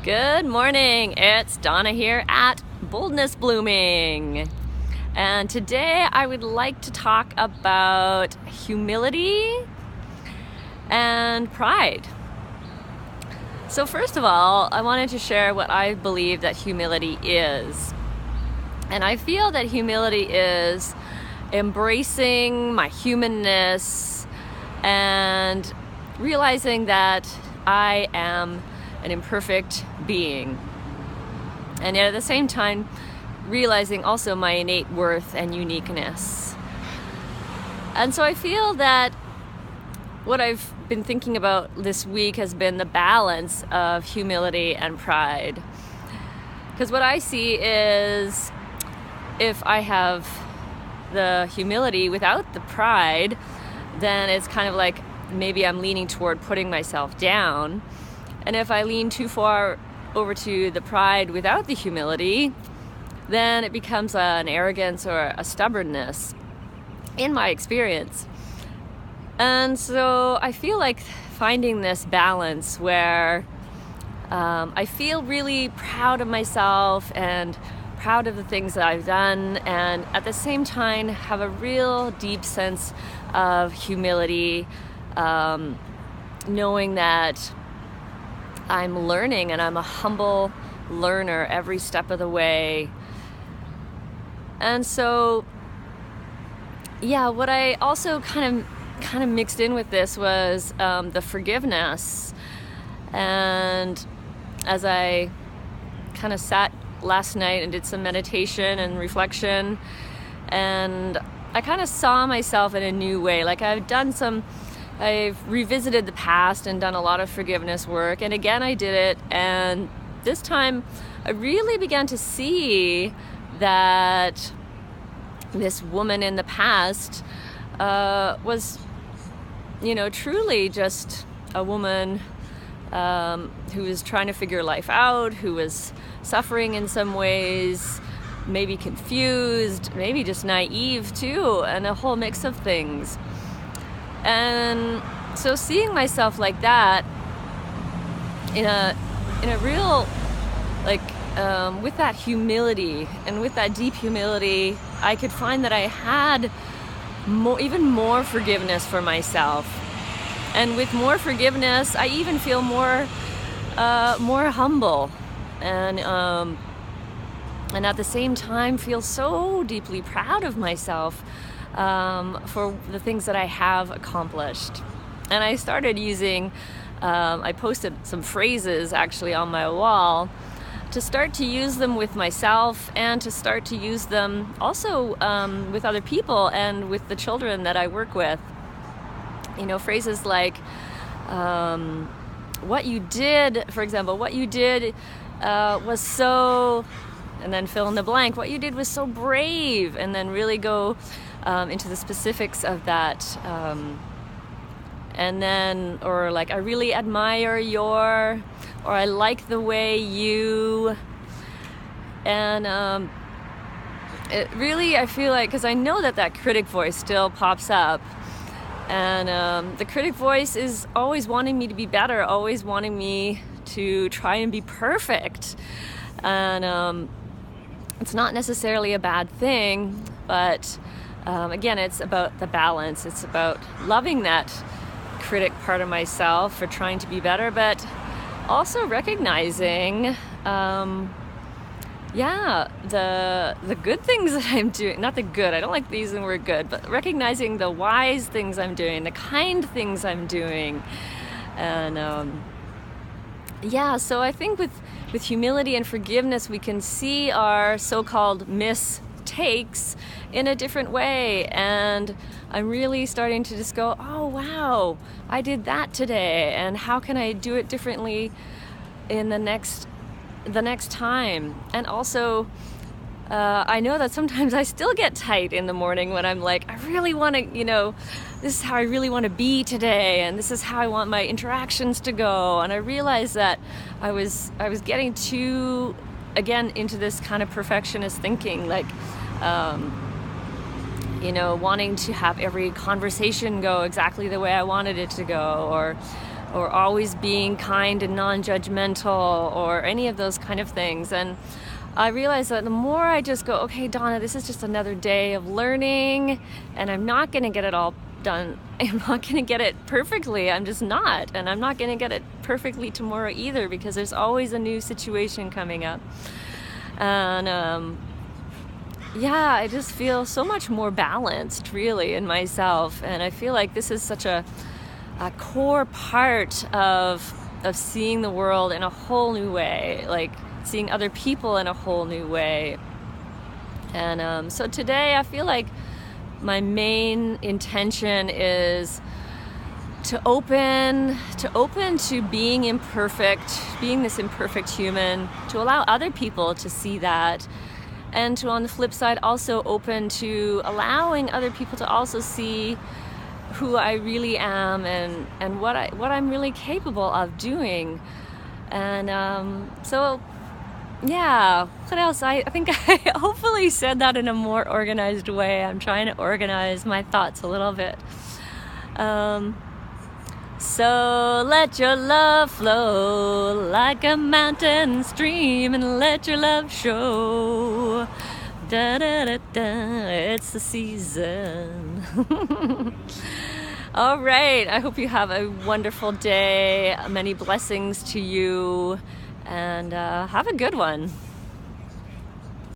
Good morning, it's Donna here at Boldness Blooming. And today I would like to talk about humility and pride. So first of all, I wanted to share what I believe that humility is. And I feel that humility is embracing my humanness and realizing that I am an imperfect being, and yet at the same time realizing also my innate worth and uniqueness. And so I feel that what I've been thinking about this week has been the balance of humility and pride, because what I see is if I have the humility without the pride, then it's kind of like maybe I'm leaning toward putting myself down. And if I lean too far over to the pride without the humility, then it becomes an arrogance or a stubbornness, in my experience. And so I feel like finding this balance where I feel really proud of myself and proud of the things that I've done, and at the same time have a real deep sense of humility, knowing that I'm learning and I'm a humble learner every step of the way. And so, yeah, what I also kind of mixed in with this was the forgiveness. And as I kind of sat last night and did some meditation and reflection, and I kind of saw myself in a new way. Like I've revisited the past and done a lot of forgiveness work, and again I did it, and this time I really began to see that this woman in the past was, truly just a woman who was trying to figure life out, who was suffering in some ways, maybe confused, maybe just naive too, and a whole mix of things. And so seeing myself like that in a real, with that humility and with that deep humility, I could find that I had even more forgiveness for myself. And with more forgiveness, I even feel more humble, and at the same time feel so deeply proud of myself for the things that I have accomplished. And I started using, I posted some phrases actually on my wall to start to use them with myself, and to start to use them also with other people and with the children that I work with. Phrases like, what you did, for example, what you did was so, and then fill in the blank, what you did was so brave, and then really go into the specifics of that. And then, or like, I really admire your, or I like the way you, and it really, I feel like, because I know that critic voice still pops up, and the critic voice is always wanting me to be better, always wanting me to try and be perfect. And it's not necessarily a bad thing, but again, it's about the balance. It's about loving that critic part of myself for trying to be better, but also recognizing the good things that I'm doing. Not the good, I don't like using the word good, but recognizing the wise things I'm doing, the kind things I'm doing. And so I think with humility and forgiveness, we can see our so-called mistakes in a different way. And I'm really starting to just go, oh wow, I did that today, and how can I do it differently in the next time? And also I know that sometimes I still get tight in the morning when I'm like, I really want to, this is how I really want to be today, and this is how I want my interactions to go. And I realized that I was getting too, again, into this kind of perfectionist thinking, like wanting to have every conversation go exactly the way I wanted it to go, or or always being kind and non-judgmental or any of those kind of things. And I realized that the more I just go, okay, Donna, this is just another day of learning, and I'm not going to get it all done. I'm not going to get it perfectly. I'm just not. And I'm not going to get it perfectly tomorrow either, because there's always a new situation coming up. And yeah, I just feel so much more balanced, really, in myself. And I feel like this is such a core part of seeing the world in a whole new way, like seeing other people in a whole new way. And so today I feel like my main intention is to open to being imperfect, being this imperfect human, to allow other people to see that, and to, on the flip side, also open to allowing other people to also see who I really am and what I'm really capable of doing. And so yeah, what else? I think I hopefully said that in a more organized way. I'm trying to organize my thoughts a little bit. So let your love flow like a mountain stream, and let your love show. Da da da da, it's the season. All right, I hope you have a wonderful day. Many blessings to you, and have a good one.